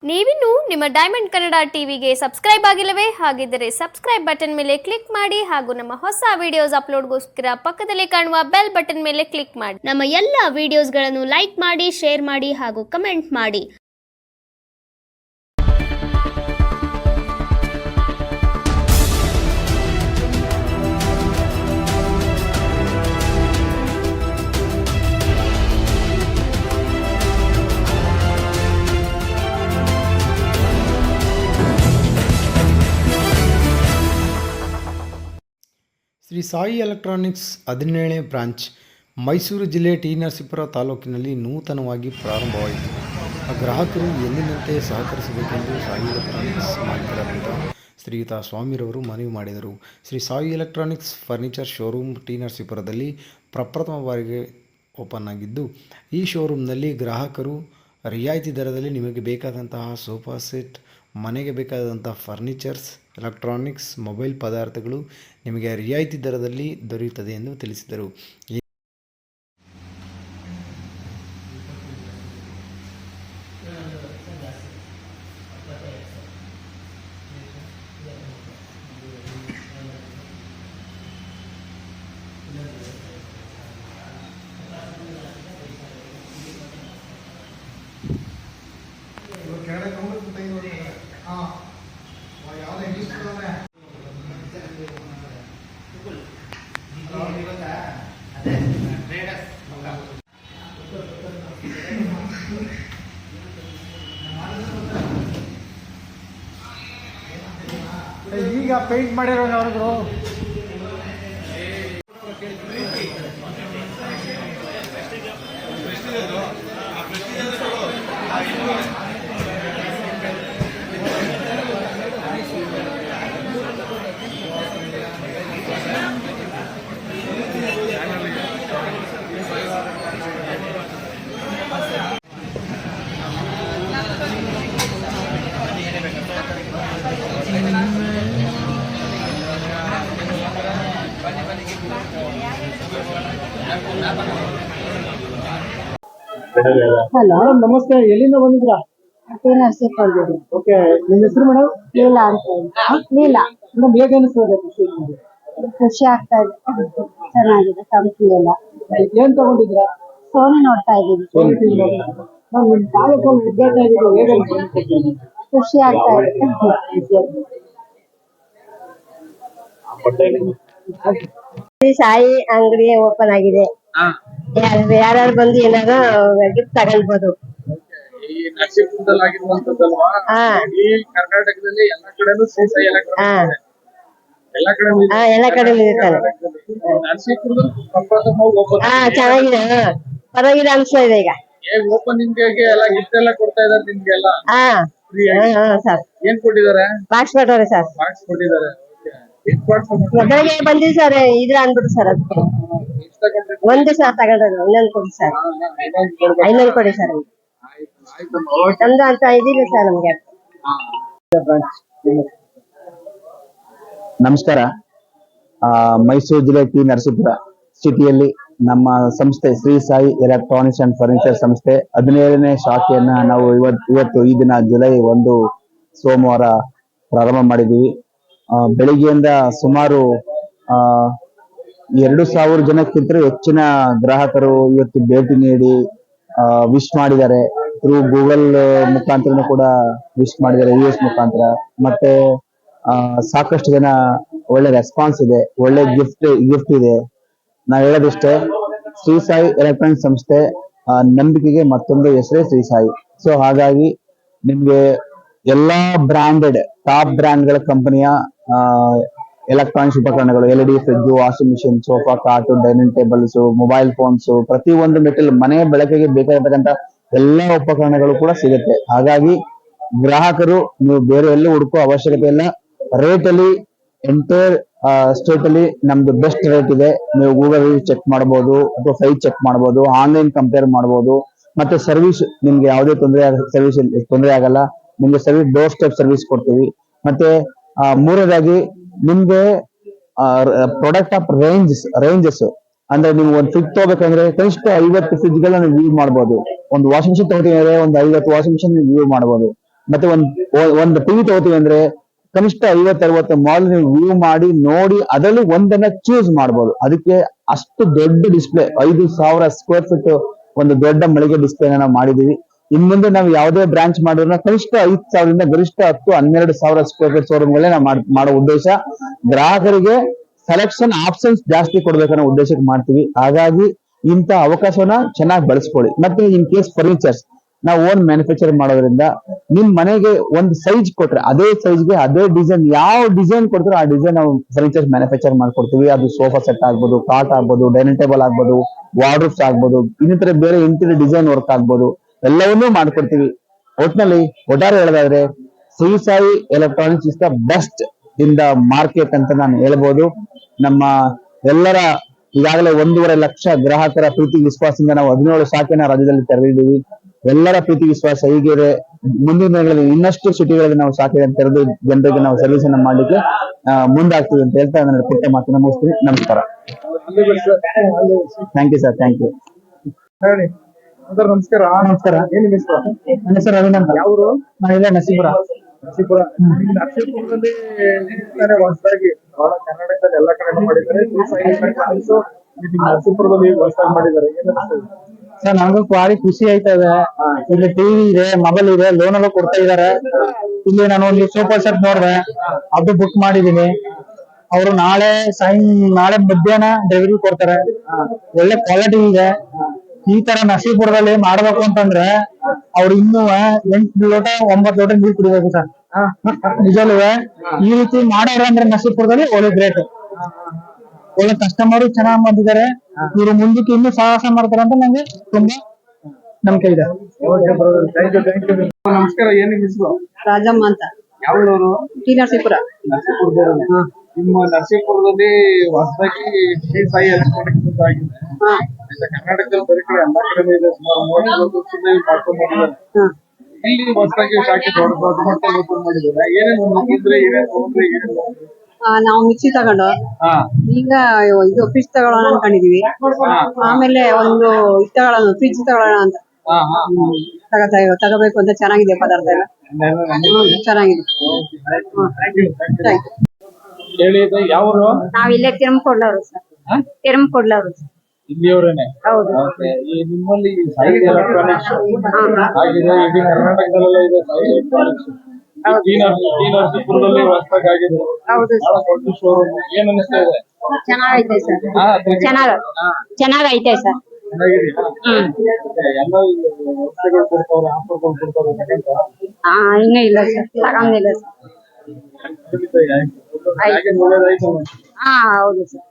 ನೀವಿನ್ನು ನಿಮ್ಮ ಡೈಮಂಡ್ ಕನ್ನಡ ಟಿವಿಗೆ ಸಬ್ಸ್ಕ್ರೈಬ್ ಆಗಿಲ್ಲವೇ? ಹಾಗಿದ್ದರೆ ಸಬ್ಸ್ಕ್ರೈಬ್ ಬಟನ್ ಮೇಲೆ ಕ್ಲಿಕ್ ಮಾಡಿ ಹಾಗೂ ನಮ್ಮ ಹೊಸ ವಿಡಿಯೋಸ್ ಅಪ್ಲೋಡ್ಗೋಸ್ಕರ ಪಕ್ಕದಲ್ಲಿ ಕಾಣುವ ಬೆಲ್ ಬಟನ್ ಮೇಲೆ ಕ್ಲಿಕ್ ಮಾಡಿ. ನಮ್ಮ ಎಲ್ಲ ವಿಡಿಯೋಸ್ಗಳನ್ನು ಲೈಕ್ ಮಾಡಿ, ಶೇರ್ ಮಾಡಿ ಹಾಗೂ ಕಮೆಂಟ್ ಮಾಡಿ. ಶ್ರೀ ಸಾಯಿ ಎಲೆಕ್ಟ್ರಾನಿಕ್ಸ್ 17ನೇ ಬ್ರಾಂಚ್ ಮೈಸೂರು ಜಿಲ್ಲೆ ಟಿ ನರಸೀಪುರ ತಾಲೂಕಿನಲ್ಲಿ ನೂತನವಾಗಿ ಪ್ರಾರಂಭವಾಯಿತು. ಗ್ರಾಹಕರು ಎಂದಿನಂತೆ ಸಹಕರಿಸಬೇಕೆಂದು ಸಾಯಿ ಎಲೆಕ್ಟ್ರಾನಿಕ್ಸ್ ಮಾಲೀಕರಾದಂಥ ಶ್ರೀಯುತ ಸ್ವಾಮಿರವರು ಮನವಿ ಮಾಡಿದರು. Shri Sai electronics furniture showroom T ನರಸೀಪುರದಲ್ಲಿ ಪ್ರಪ್ರಥಮ ಬಾರಿಗೆ ಓಪನ್ ಆಗಿದ್ದು, ಈ ಶೋರೂಮ್ನಲ್ಲಿ ಗ್ರಾಹಕರು ರಿಯಾಯಿತಿ ದರದಲ್ಲಿ ನಿಮಗೆ ಬೇಕಾದಂತಹ ಸೋಫಾ ಸೆಟ್, ಮನೆಗೆ ಬೇಕಾದಂಥ ಫರ್ನಿಚರ್ಸ್, ಎಲೆಕ್ಟ್ರಾನಿಕ್ಸ್, ಮೊಬೈಲ್ ಪದಾರ್ಥಗಳು ನಿಮಗೆ ರಿಯಾಯಿತಿ ದರದಲ್ಲಿ ದೊರೆಯುತ್ತದೆ ಎಂದು ತಿಳಿಸಿದರು. ಈಗ ಪೇಂಟ್ ಮಾಡಿರೋದು ಅವ್ರಿಗೂ ಹಲೋ ನಮಸ್ತೆ. ಎಲ್ಲಿಂದ ಬಂದಿದ್ರಾ? ಟಿ ನರಸೀಪುರದಿಂದ. ಓಕೆ, ನಿಮ್ಮ ಹೆಸರು ಮೇಡಮ್? ಲೀಲಾ ಅಂತ ಹೇಳಿ. ಲೀಲಾ. ಮೇಡಮ್, ಹೇಗೆ ಅನಿಸ್ತದೆ ಖುಷಿ ಆಗ್ತಾ ಇದೆ, ಚೆನ್ನಾಗಿದೆ ಕಂಪ್ನಿ ಎಲ್ಲ. ಏನ್ ತಗೊಂಡಿದ್ರಾ? ಸೋನಿ ನೋಡ್ತಾ ಇದ್ದೀವಿ. ನಿಮ್ಮ ತಾಲೂಕಲ್ಲಿ ಉದ್ಘಾಟನೆ ಆಗಿದ್ದು ಹೇಗೆ ಅನಿಸ್ತು? ಖುಷಿ ಆಗ್ತಾ ಇದೆ. ಶ್ರೀ ಸಾಯಿ ಅಂಗಡಿ ಓಪನ್ ಆಗಿದೆ. ಯಾರ್ಯಾರು ಬಂದು ಏನಾದ್ರು ಗಿಫ್ಟ್ ತಗೊಳ್ಬೋದು. ಈ ನರಸೀಪುರದಲ್ಲಿ ಆಗಿರುವಂತದ್ದಲ್ವಾ? ಈ ಕರ್ನಾಟಕದಲ್ಲಿ ಎಲ್ಲ ಕಡೆನೂ ಶ್ರೀ ಸಾಯಿ ಎಲೆಕ್ಟ್ರಾನಿಕ್ಸ್ ಎಲ್ಲ ಕಡೆ ಇರ್ತಾರೆ. ನರಸೀಪುರದಲ್ಲಿ ಪ್ರಪ್ರಥಮವಾಗಿ ಓಪನ್ ಚೆನ್ನಾಗಿದೆ, ಪರವಾಗಿಲ್ಲ ಅನ್ಸ್ತಾ ಇದೆ. ಈಗ ಓಪನಿಂಗ್ ಎಲ್ಲ ಗಿಫ್ಟ್ ಎಲ್ಲ ಕೊಡ್ತಾ ಇದಾರೆ ನಿಮ್ಗೆಲ್ಲ. ಸರ್ ಏನ್ ಕೊಟ್ಟಿದ್ದಾರೆ? ಬಾಕ್ಸ್ ಕೊಟ್ಟವ್ರೆ ಸರ್. ಬಾಕ್ಸ್ ಕೊಟ್ಟಿದ್ದಾರೆ. ಮೊದಲಿಗೆ ಬಂದಿವಿ ಸರ್, ಇದ್ರ ಅಂದ್ಬಿಟ್ಟು ಸರ್. ಅದಕ್ಕೆ ಒಂದು ಸರ್ ತಗೊಂಡ್ರೆ ಇನ್ನೊಂದು ಕೊಡಿ ಸರ್, ಇನ್ನೊಂದು ಕೊಡಿ ಸರ್. ನಮ್ದು ಅಂತ ಇದಿಲ್ಲ ಸರ್ ನಮ್ಗೆ. ನಮಸ್ಕಾರ. ಮೈಸೂರು ಜಿಲ್ಲೆ ಟಿ ನರಸೀಪುರ ಸಿಟಿಯಲ್ಲಿ ನಮ್ಮ ಸಂಸ್ಥೆ Shri Sai electronics and furniture ಸಂಸ್ಥೆ 17ನೇ ಶಾಖೆಯನ್ನ ನಾವು ಇವತ್ತು ಈ ದಿನ ಜುಲೈ 1 ಸೋಮವಾರ ಪ್ರಾರಂಭ ಮಾಡಿದ್ದೀವಿ. ಬೆಳಿಗ್ಗೆಯಿಂದ ಸುಮಾರು 2,000 ಜನಕ್ಕಿಂತ ಹೆಚ್ಚಿನ ಗ್ರಾಹಕರು ಇವತ್ತು ಭೇಟಿ ನೀಡಿ ವಿಶ್ ಮಾಡಿದ್ದಾರೆ. ಥ್ರೂ ಗೂಗಲ್ ಮುಖಾಂತರ ಕೂಡ ವಿಶ್ ಮಾಡಿದ್ದಾರೆ, US ಮುಖಾಂತರ. ಮತ್ತೆ ಸಾಕಷ್ಟು ಜನ ಒಳ್ಳೆ ರೆಸ್ಪಾನ್ಸ್ ಇದೆ, ಒಳ್ಳೆ ಗಿಫ್ಟ್ ಇದೆ. ನಾವ್ ಹೇಳೋದಿಷ್ಟೇ, ಶ್ರೀ ಸಾಯಿ ಎಲೆಕ್ಟ್ರಾನಿಕ್ಸ್ ಸಂಸ್ಥೆ ನಂಬಿಕೆಗೆ ಮತ್ತೊಂದು ಹೆಸರೇ ಶ್ರೀ ಸಾಯಿ. ಸೊ ಹಾಗಾಗಿ ನಿಮ್ಗೆ ಎಲ್ಲಾ ಬ್ರಾಂಡೆಡ್ ಟಾಪ್ ಬ್ರಾಂಡ್ಗಳ ಕಂಪನಿಯ ಎಲೆಕ್ಟ್ರಾನಿಕ್ಸ್ ಉಪಕರಣಗಳು, LED, fridge, washing machine, sofa, ಕಾಟು, ಡೈನಿಂಗ್ ಟೇಬಲ್ಸ್, ಮೊಬೈಲ್ ಫೋನ್ಸ್, ಪ್ರತಿಯೊಂದು ಮೆಟೀರಿಯಲ್ ಮನೆ ಬಳಕೆಗೆ ಬೇಕಾಗಿರ್ತಕ್ಕಂಥ ಎಲ್ಲಾ ಉಪಕರಣಗಳು ಕೂಡ ಸಿಗುತ್ತೆ. ಹಾಗಾಗಿ ಗ್ರಾಹಕರು ನೀವು ಬೇರೆ ಎಲ್ಲೂ ಹುಡುಕೋ ಅವಶ್ಯಕತೆ ಇಲ್ಲ. ರೇಟ್ ಅಲ್ಲಿ ಎಂಟೈರ್ ಸ್ಟೇಟ್ ಅಲ್ಲಿ ನಮ್ದು ಬೆಸ್ಟ್ ರೇಟ್ ಇದೆ. ನೀವು ಗೂಗಲ್ ಚೆಕ್ ಮಾಡಬಹುದು ಅಥವಾ ಸೈಟ್ ಚೆಕ್ ಮಾಡಬಹುದು, ಆನ್ಲೈನ್ ಕಂಪೇರ್ ಮಾಡಬಹುದು. ಮತ್ತೆ ಸರ್ವಿಸ್ ನಿಮ್ಗೆ ಯಾವುದೇ ತೊಂದರೆ ಆಗಲ್ಲ. ನಿಮ್ಗೆ ಸರ್ವಿಸ್ ಡೋರ್ ಸ್ಟೆಪ್ ಸರ್ವಿಸ್ ಕೊಡ್ತೀವಿ. ಮತ್ತೆ ಮೂರನೇದಾಗಿ ನಿಮ್ಗೆ ಪ್ರಾಡಕ್ಟ್ ಆಫ್ ರೇಂಜಸ್ ಅಂದ್ರೆ ನೀವು ಒಂದು ಫ್ರಿಡ್ಜ್ ತಗೋಬೇಕಂದ್ರೆ ಕನಿಷ್ಠ 50 ಫ್ರಿಡ್ಜ್ ಗಳನ್ನ ನೀವು ಯೂಸ್ ಮಾಡಬಹುದು. ಒಂದು ವಾಷಿಂಗ್ ಮಿಷಿನ್ ತಗೋತೀವಿ, ಒಂದು 50 ವಾಷಿಂಗ್ ಮಿಷಿನ್ ಯೂಸ್ ಮಾಡಬಹುದು. ಮತ್ತೆ ಒಂದು ಟಿವಿ ತಗೋತೀವಿ ಅಂದ್ರೆ ಕನಿಷ್ಠ 50-60 ಮಾಲ್ ನೀವು ವ್ಯೂ ಮಾಡಿ ನೋಡಿ ಅದರಲ್ಲಿ ಒಂದನ್ನ ಚೂಸ್ ಮಾಡ್ಬೋದು. ಅದಕ್ಕೆ ಅಷ್ಟು ದೊಡ್ಡ ಡಿಸ್ಪ್ಲೇ 5,000 ಸ್ಕ್ವೇರ್ ಫೀಟ್ ಒಂದು ದೊಡ್ಡ ಮಳಿಗೆ ಡಿಸ್ಪ್ಲೇನ ನಾವು ಮಾಡಿದೀವಿ. ಇನ್ ಮುಂದೆ ನಾವು ಯಾವುದೇ ಬ್ರಾಂಚ್ ಮಾಡಿದ್ರು ಕನಿಷ್ಠ 5,000 ಗರಿಷ್ಠ 10-12,000 ಸ್ಕ್ವೇರ್ ಫೀಟ್ ಶೋರೂಮ್ಗಳೇ ನಾವು ಮಾಡೋ ಉದ್ದೇಶ. ಗ್ರಾಹಕರಿಗೆ ಸೆಲೆಕ್ಷನ್ ಆಪ್ಷನ್ಸ್ ಜಾಸ್ತಿ ಕೊಡ್ಬೇಕನ್ನೋ ಉದ್ದೇಶಕ್ಕೆ ಮಾಡ್ತೀವಿ. ಹಾಗಾಗಿ ಇಂಥ ಅವಕಾಶವನ್ನ ಚೆನ್ನಾಗಿ ಬಳಸ್ಕೊಳ್ಳಿ. ಮತ್ತೆ ಇನ್ ಕೇಸ್ ಫರ್ನಿಚರ್ಸ್ ನಾವು ಓನ್ ಮ್ಯಾನುಫ್ಯಾಕ್ಚರ್ ಮಾಡೋದ್ರಿಂದ ನಿಮ್ ಮನೆಗೆ ಒಂದು ಸೈಜ್ ಕೊಟ್ರೆ ಅದೇ ಸೈಜ್ಗೆ ಅದೇ ಡಿಸೈನ್, ಯಾವ ಡಿಸೈನ್ ಕೊಡ್ತಾರೋ ಆ ಡಿಸೈನ್ ನಾವು ಫರ್ನಿಚರ್ ಮ್ಯಾನುಫ್ಯಾಕ್ಚರ್ ಮಾಡ್ಕೊಡ್ತೀವಿ. ಅದು ಸೋಫಾ ಸೆಟ್ ಆಗ್ಬೋದು, ಕಾಟ್ ಆಗ್ಬೋದು, ಡೈನಿಂಗ್ ಟೇಬಲ್ ಆಗ್ಬೋದು, ವಾರ್ಡ್ರೋಬ್ಸ್ ಆಗ್ಬೋದು, ಇನ್ನಿತರ ಬೇರೆ ಇಂಟೀರಿಯರ್ ಡಿಸೈನ್ ವರ್ಕ್ ಆಗ್ಬೋದು, ಎಲ್ಲವನ್ನೂ ಮಾಡ್ಕೊಡ್ತೀವಿ. ಒಟ್ನಲ್ಲಿ ಒಟ್ಟಾರೆ ಹೇಳೋದಾದ್ರೆ Shri Sai electronics is the best in the market ಅಂತ ನಾನು ಹೇಳ್ಬೋದು. ನಮ್ಮ ಎಲ್ಲರ ಈಗಾಗಲೇ 1.5 ಲಕ್ಷ ಗ್ರಾಹಕರ ಪ್ರೀತಿ ವಿಶ್ವಾಸದಿಂದ ನಾವು 17 ಶಾಖೆನ ರಾಜ್ಯದಲ್ಲಿ ತೆರೆದಿದ್ದೀವಿ. ಎಲ್ಲರ ಪ್ರೀತಿ ವಿಶ್ವಾಸ ಹೀಗಿದೆ. ಮುಂದಿನ ದಿನಗಳಲ್ಲಿ ಇನ್ನಷ್ಟು ಸಿಟಿಗಳಲ್ಲಿ ನಾವು ಶಾಖೆಯನ್ನು ತೆರೆದು ಜನರಿಗೆ ನಾವು ಸರ್ವಿಸ್ ಅನ್ನ ಮಾಡ್ಲಿಕ್ಕೆ ಮುಂದಾಗ್ತೀವಿ ಅಂತ ಹೇಳ್ತಾ ನನ್ನ ಪುಟ್ಟ ಮಾತನ್ನ ಮುಗಿಸ್ತೀನಿ. ನಮಸ್ಕಾರ. Thank you sir, thank you. ಹೇಳಿ ಸರ್, ನಮಸ್ಕಾರ. ನಮಸ್ಕಾರ. ಏನ್ ನಿಮ್ಮ ಹೆಸರು? ನನ್ನ ಹೆಸರು ರವೀಂದ್ರ ಅಂತ. ಯಾವರು? ನಾನು ಇಲ್ಲೇ ನರಸೀಪುರ. ನರಸೀಪುರ. ನರಸೀಪುರದಲ್ಲಿ ಹೊಸದಾಗಿ ಬಹಳ ಕರ್ನಾಟಕದಲ್ಲಿ ಎಲ್ಲ ಕಡೆ ಮಾಡಿದ್ದಾರೆ. ನರಸೀಪುರದಲ್ಲಿ ಹೊಸದಾಗಿ ಮಾಡಿದ್ದಾರೆ. ಏನ್ ಅನಿಸ್ತದೆ? ಸರ್ ನನಗೂ ಭಾರಿ ಖುಷಿ ಆಯ್ತದೆ. ಇಲ್ಲಿ ಟಿವಿ ಇದೆ, ಮೊಬೈಲ್ ಇದೆ, ಲೋನ್ ಎಲ್ಲ ಕೊಡ್ತಾ ಇದಾರೆ. ಇಲ್ಲಿ ನಾನು ಒಂದು ಸೋಫಾ ಸೆಟ್ ನೋಡಿದೆ, ಅದು ಬುಕ್ ಮಾಡಿದೀನಿ. ಅವರು ನಾಳೆ ಮಧ್ಯಾಹ್ನ ಡೆಲಿವರಿ ಕೊಡ್ತಾರೆ. ಒಳ್ಳೆ ಕ್ವಾಲಿಟಿ ಇದೆ. ಈ ತರ ನರಸೀಪುರದಲ್ಲಿ ಮಾಡ್ಬೇಕು ಅಂತಂದ್ರೆ ಅವ್ರು ಇನ್ನೂ 8 ಲೋಟ 9 ಲೋಟ ನೀರು ಕುಡಿಬೇಕು ಸರ್. ನಿಜವೂ ಈ ರೀತಿ ಮಾಡೋರು ಅಂದ್ರೆ ನರಸೀಪುರದಲ್ಲಿ ಒಳ್ಳೆ ಗ್ರೇಟ್. ಒಳ್ಳೆ ಕಸ್ಟಮರ್ ಚೆನ್ನಾಗಿ ಬಂದಿದ್ದಾರೆ. ಇವರು ಮುಂದಕ್ಕೆ ಇನ್ನೂ ಸಾಹಸ ಮಾಡ್ತಾರೆ ಅಂತ ನಂಗೆ ತುಂಬಾ ನಂಬಿಕೆ ಇದೆ. ನಮಸ್ಕಾರ. ಏನ್ ನಿಮ್ಮ ಹೆಸರು? ರಾಜಮ್ಮ ಅಂತ. ಯಾವ್ದವರು? ಟಿ ನರಸೀಪುರ. ನರಸೀಪುರದವರು. ನಿಮ್ಮ ನರಸೀಪುರದಲ್ಲಿ ಹೊಸದಾಗಿ ಶ್ರೀ ಸಾಯಿ ಎಲೆಕ್ಟ್ರಾನಿಕ್ಸ್ ಅಂತ ಆಗಿದೆ. ಕರ್ನಾಟಕದಲ್ಲಿ ಬರೀ ಕಡೆ ಎಲ್ಲಾ ಕಡೆ ಇದೆ. ಸುಮಾರು 30 ವರ್ಷದಿಂದ ಮಾಡ್ಕೊಂಡು ಬಂದಿದ್ದಾರೆ. ಇಲ್ಲಿ ಹೊಸದಾಗಿ ಶಾಖೆ ದೊಡ್ಡ ಮಟ್ಟದಲ್ಲಿ ಓಪನ್ ಮಾಡಿದ್ದಾರೆ. ಏನೇನು ಬಂದ್ರೆ ಏನೇನು ತಗೊಂಡ್ರೆ ಏನೇನು? ನಾವು ಮಿಕ್ಸಿ ತಗೊಂಡು ಈಗ ಇದು ಫ್ರಿಜ್ ತಗೊಳ್ಳೋಣ ಅನ್ಕೊಂಡಿದೀವಿ. ಆಮೇಲೆ ಒಂದು ಫ್ರಿಜ್ ತಗೊಳ್ಳೋಣ ಅಂತ ತಗೋಬೇಕು ಅಂತ. ಚೆನ್ನಾಗಿದೆ ಪದಾರ್ಥ ಎಲ್ಲ, ಚೆನ್ನಾಗಿದೆ. ಹೇಳಿ, ಯಾವರು? ನಾವ್ ಇಲ್ಲೇ ತಿರುಮಕೊಂಡವ್ರು ಸರ್. ತಿರುಮಕೊಂಡವ್ರು ಇಲ್ಲಿಯವರೇನೆ? ಹೌದು. ಈ ನಿಮ್ಮಲ್ಲಿ ಸಾಯಿ ಎಲೆಕ್ಟ್ರಾನಿಕ್ಸ್ ಆಗಿದೆ, ಇಡೀ ಕರ್ನಾಟಕದಲ್ಲೆಲ್ಲ ಇದೆ ಸಾಯಿ ಎಲೆಕ್ಟ್ರಾನಿಕ್ಸ್. ನರಸೀಪುರದಲ್ಲಿ ಹೊಸದಾಗಿ ಆಗಿದೆ. ಹೌದು. ಬಹಳ ದೊಡ್ಡ ಶೋರೂಮ್. ಏನ್ ಅನಿಸ್ತಾ ಇದೆ? ಚೆನ್ನಾಗೈತೆ ಸರ್. ಚೆನ್ನಾಗೈತೆ ಸರ್. ಚೆನ್ನಾಗಿದೆಯಾ? ಎಲ್ಲ ವ್ಯವಸ್ಥೆಗಳು ಕೊಡ್ತಾವ್ರೆ, ಆಫರ್ಗಳು ಕೊಡ್ತಾವ್ರೆ. ಇನ್ನೂ ಇಲ್ಲ ಸರ್, ತಗೊಂಡಿಲ್ಲ ಸರ್. ಒಳ್ಳೇದಾಯ್ತು. ಹೌದು ಸರ್.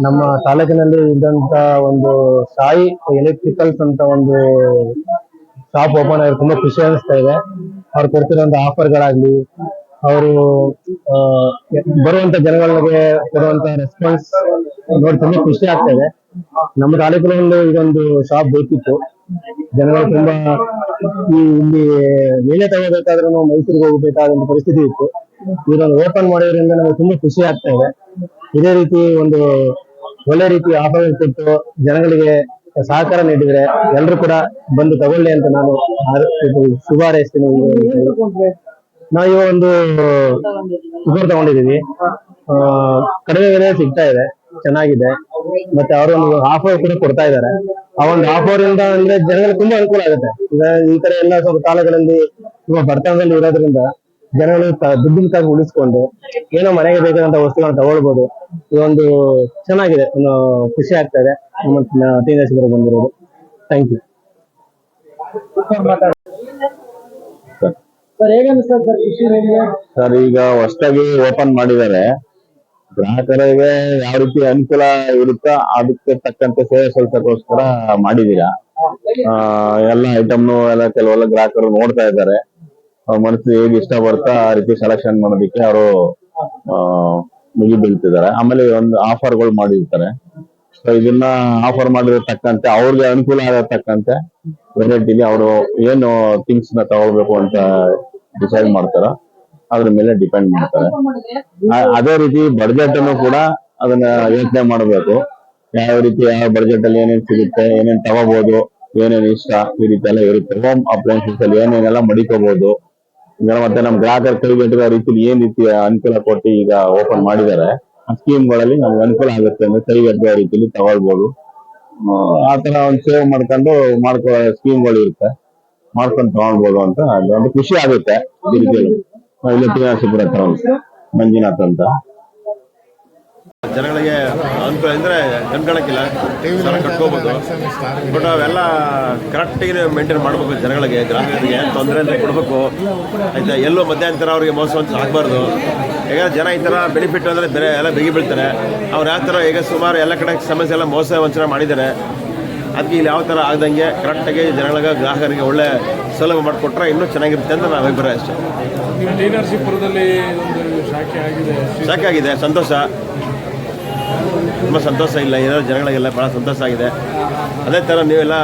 ನಮ್ಮ ತಾಲೂಕಿನಲ್ಲಿ ಇದ್ದಂತ ಒಂದು ಸಾಯಿ ಎಲೆಕ್ಟ್ರಿಕಲ್ಸ್ ಅಂತ ಒಂದು ಶಾಪ್ ಓಪನ್ ಆಗಿ ತುಂಬಾ ಖುಷಿ ಅನಿಸ್ತಾ ಇದೆ. ಅವ್ರು ಕೊಡ್ತಿರುವಂತ ಆಫರ್ಗಳಾಗ್ಲಿ, ಅವರು ಬರುವಂತ ಜನಗಳಿಗೆ ಕೊಡುವಂತ ರೆಸ್ಪಾನ್ಸ್ ನೋಡಿ ತುಂಬಾ ಖುಷಿ ಆಗ್ತಾ ಇದೆ. ನಮ್ಮ ತಾಲೂಕಿನಲ್ಲಿ ಇದೊಂದು ಶಾಪ್ ಬೇಕಿತ್ತು. ಜನಗಳು ತುಂಬಾ ಇಲ್ಲಿ ಮೇಲೆ ತಗೋಬೇಕಾದ್ರೂ ಮೈಸೂರಿಗೆ ಹೋಗಬೇಕಾದಂತ ಪರಿಸ್ಥಿತಿ ಇತ್ತು. ಇದೊಂದು ಓಪನ್ ಮಾಡೋದ್ರಿಂದ ನಮಗೆ ತುಂಬಾ ಖುಷಿ ಆಗ್ತಾ ಇದೆ. ಇದೇ ರೀತಿ ಒಂದು ಒಳ್ಳೆ ರೀತಿ ಆಫರ್ ಕೊಟ್ಟು ಜನಗಳಿಗೆ ಸಹಕಾರ ನೀಡಿದ್ರೆ ಎಲ್ಲರೂ ಕೂಡ ಬಂದು ತಗೊಳ್ಳಿ ಅಂತ ನಾನು ಶುಭ ಹಾರೈಸ್ತೀನಿ. ನಾವು ಒಂದು ಕುಕ್ಕರ್ ತಗೊಂಡಿದೀವಿ, ಕಡಿಮೆ ಬೆಲೆ ಸಿಗ್ತಾ ಇದೆ, ಚೆನ್ನಾಗಿದೆ. ಮತ್ತೆ ಅವರು ಒಂದು ಆಫರ್ ಕೂಡ ಕೊಡ್ತಾ ಇದ್ದಾರೆ. ಆ ಒಂದು ಆಫರ್ ಇಂದ ಅಂದ್ರೆ ಜನಗಳಿಗೆ ತುಂಬಾ ಅನುಕೂಲ ಆಗುತ್ತೆ. ಈಗ ಈ ಕಡೆ ಎಲ್ಲ ಸ್ವಲ್ಪ ತಾಲೂಕಿನಲ್ಲಿ ತುಂಬಾ ಬಡತನದಲ್ಲಿ ಇರೋದ್ರಿಂದ ಜನಗಳು ದುಡ್ಡಿನ ಕಾಸು ಉಳಿಸ್ಕೊಂಡು ಏನೋ ಮನೆಗೆ ಬೇಕಾದಂತ ವಸ್ತುಗಳನ್ನ ತಗೊಳ್ಬಹುದು. ಇದೊಂದು ಚೆನ್ನಾಗಿದೆ, ಒಂದು ಖುಷಿ ಆಗ್ತಾ ಇದೆ ನಮ್ಮ ಟಿ ನರಸೀಪುರ ಬಂದಿರೋದು. Thank you sir. ಹೇಗೆ ಅನಿಸ್ತದೆ ಸರ್ ಖುಷಿ ನಿಮಗೆ? ಸರ್, ಈಗ ಹೊಸದಾಗಿ ಓಪನ್ ಮಾಡಿದ್ದಾರೆ. ಗ್ರಾಹಕರಿಗೆ ಯಾವ ರೀತಿ ಅನುಕೂಲ ಇರುತ್ತೋ ಅದಕ್ಕೆ ತಕ್ಕಂತೆ ಸೇವೆ ಸಲ್ಲಿಸೋಕ್ಕೋಸ್ಕರ ಮಾಡಿದೀರಾ. ಎಲ್ಲ ಐಟಮ್ನು ಎಲ್ಲ ಕೆಲವೆಲ್ಲ ಗ್ರಾಹಕರು ನೋಡ್ತಾ ಇದ್ದಾರೆ. ಮನಸ್ಸು ಹೇಗೆ ಇಷ್ಟ ಬರುತ್ತಾ ಆ ರೀತಿ ಸೆಲೆಕ್ಷನ್ ಮಾಡೋದಕ್ಕೆ ಅವರು ಮುಗಿ ಬೀಳ್ತಿದ್ದಾರೆ. ಆಮೇಲೆ ಒಂದು ಆಫರ್ಗಳು ಮಾಡಿರ್ತಾರೆ. ಸೊ ಇದನ್ನ ಆಫರ್ ಮಾಡಿರತಕ್ಕಂತೆ ಅವ್ರಿಗೆ ಅನುಕೂಲ ಆಗತಕ್ಕಂತೆ ವೆರೈಟಿಲಿ ಅವರು ಏನು ಥಿಂಗ್ಸ್ ನ ತಗೊಳ್ಬೇಕು ಅಂತ ಡಿಸೈಡ್ ಮಾಡ್ತಾರ, ಅದ್ರ ಮೇಲೆ ಡಿಪೆಂಡ್ ಮಾಡ್ತಾರೆ. ಅದೇ ರೀತಿ ಬಡ್ಜೆಟ್ ಅನ್ನು ಕೂಡ ಅದನ್ನ ಯೋಚನೆ ಮಾಡಬೇಕು. ಯಾವ ರೀತಿ ಯಾವ ಬಡ್ಜೆಟ್ ಅಲ್ಲಿ ಏನೇನ್ ಸಿಗುತ್ತೆ, ಏನೇನ್ ತಗೋಬಹುದು, ಏನೇನ್ ಇಷ್ಟ, ಈ ರೀತಿ ಎಲ್ಲ ಇರುತ್ತೆ. ಹೋಮ್ ಅಪ್ಲೈನ್ಸಸ್ ಅಲ್ಲಿ ಏನೇನೆಲ್ಲ ಮಡಿಕೋಬಹುದು, ಈಗ ಮತ್ತೆ ನಮ್ ಗ್ರಾಹಕರ ಕೈಗೆಟುವ ರೀತಿಲಿ ಏನ್ ರೀತಿಯ ಅನುಕೂಲ ಕೊಟ್ಟು ಈಗ ಓಪನ್ ಮಾಡಿದ್ದಾರೆ, ಆ ಸ್ಕೀಮ್ಗಳಲ್ಲಿ ನಮ್ಗೆ ಅನುಕೂಲ ಆಗುತ್ತೆ ಅಂದ್ರೆ ಕೈಗೆಟುವ ರೀತಿಲಿ ತಗೊಳ್ಬಹುದು. ಆತರ ಒಂದು ಸೇವ್ ಮಾಡ್ಕೊಂಡು ಮಾಡ್ಕೊಳ್ಳೋ ಸ್ಕೀಮ್ಗಳು ಇರುತ್ತೆ, ಮಾಡ್ಕೊಂಡು ತಗೊಳ್ಬಹುದು ಅಂತ ಒಂದು ಖುಷಿ ಆಗುತ್ತೆ. ಈ ರೀತಿ ಇಲ್ಲಿ ಶ್ರೀನಿವಾಸಪುರ ಟೌನ್ ಮಂಜುನಾಥ್ ಅಂತ. ಜನಗಳಿಗೆ ಅನುಕೂಲ ಅಂದ್ರೆ ಕಣ್ಕೊಳಕ್ಕಿಲ್ಲ, ಸಾಲ ಕಟ್ಕೋಬಹುದು. ಬಟ್ ಅವೆಲ್ಲ ಕರೆಕ್ಟಾಗಿ ಮೇಂಟೈನ್ ಮಾಡಬೇಕು. ಜನಗಳಿಗೆ, ಗ್ರಾಹಕರಿಗೆ ತೊಂದರೆ ಅಂತ ಕೊಡಬೇಕು ಆಯ್ತಾ. ಎಲ್ಲೋ ಮಧ್ಯಂತರ ಅವ್ರಿಗೆ ಮೋಸ ಅಂತ ಆಗಬಾರ್ದು. ಈಗ ಜನ ಈ ಥರ ಬೆನಿಫಿಟ್ ಅಂದರೆ ಬೇರೆ ಎಲ್ಲ ಬಿಗಿ ಬೀಳ್ತಾರೆ. ಅವ್ರು ಯಾವ ಥರ ಈಗ ಸುಮಾರು ಎಲ್ಲ ಕಡೆ ಸಮಸ್ಯೆ ಎಲ್ಲ ಮೋಸ ವಂಚನೆ ಮಾಡಿದ್ದಾರೆ. ಅದಕ್ಕೆ ಇಲ್ಲಿ ಯಾವ ಥರ ಆಗ್ದಂಗೆ ಕರೆಕ್ಟಾಗಿ ಜನಗಳಿಗೆ, ಗ್ರಾಹಕರಿಗೆ ಒಳ್ಳೆ ಸೌಲಭ್ಯ ಮಾಡಿಕೊಟ್ರೆ ಇನ್ನೂ ಚೆನ್ನಾಗಿರುತ್ತೆ ಅಂತ ನಾವು ಅಭಿಪ್ರಾಯ ಅಷ್ಟೇ. ಟಿ ನರಸೀಪುರದಲ್ಲಿ ಒಂದು ಶಾಖೆ ಆಗಿದೆ, ಸಂತೋಷ, ತುಂಬ ಸಂತೋಷ. ಇಲ್ಲ ಏನೋ ಜನಗಳಿಗೆಲ್ಲ ಭಾಳ ಸಂತೋಷ ಆಗಿದೆ. ಅದೇ ಥರ ನೀವೆಲ್ಲ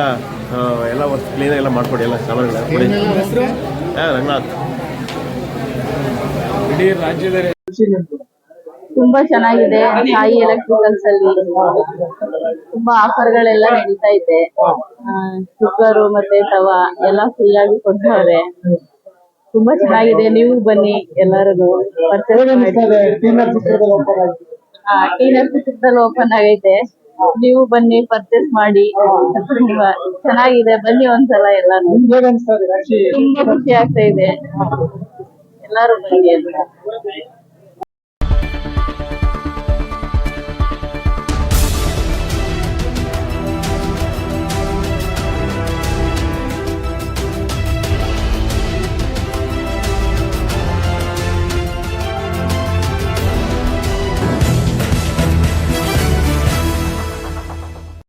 ಎಲ್ಲ ವಸ್ತು ಕ್ಲೀನಾಗಿ ಎಲ್ಲ ಮಾಡಿಕೊಡಿ, ಎಲ್ಲ ಸಾಮಾನುಗಳ ಕೊಡಿ. ರಂಗನಾಥ್. ಇಡೀ ರಾಜ್ಯದಲ್ಲಿ ತುಂಬಾ ಚೆನ್ನಾಗಿದೆ. ಸಾಯಿ ಎಲೆಕ್ಟ್ರಿಕಲ್ಸ್ ಅಲ್ಲಿ ತುಂಬಾ ಆಫರ್ಗಳೆಲ್ಲ ನಡೀತಾ ಇದೆ. ಕುಕ್ಕರು ಮತ್ತೆ ತವಾ ಎಲ್ಲ ಫ್ರೀ ಆಗಿ ಕೊಡ್ತಾರೆ. ತುಂಬಾ ಚೆನ್ನಾಗಿದೆ. ನೀವು ಬನ್ನಿ ಎಲ್ಲರೂ ಟಿ ನರಸೀಪುರದಲ್ಲಿ ಓಪನ್ ಆಗೈತೆ. ನೀವು ಬನ್ನಿ, ಪರ್ಚೇಸ್ ಮಾಡಿ. ತುಂಬಾ ಚೆನ್ನಾಗಿದೆ, ಬನ್ನಿ ಒಂದ್ಸಲ ಎಲ್ಲಾರು. ತುಂಬಾ ಖುಷಿ ಆಗ್ತಾ ಇದೆ, ಎಲ್ಲಾರು ಬನ್ನಿ.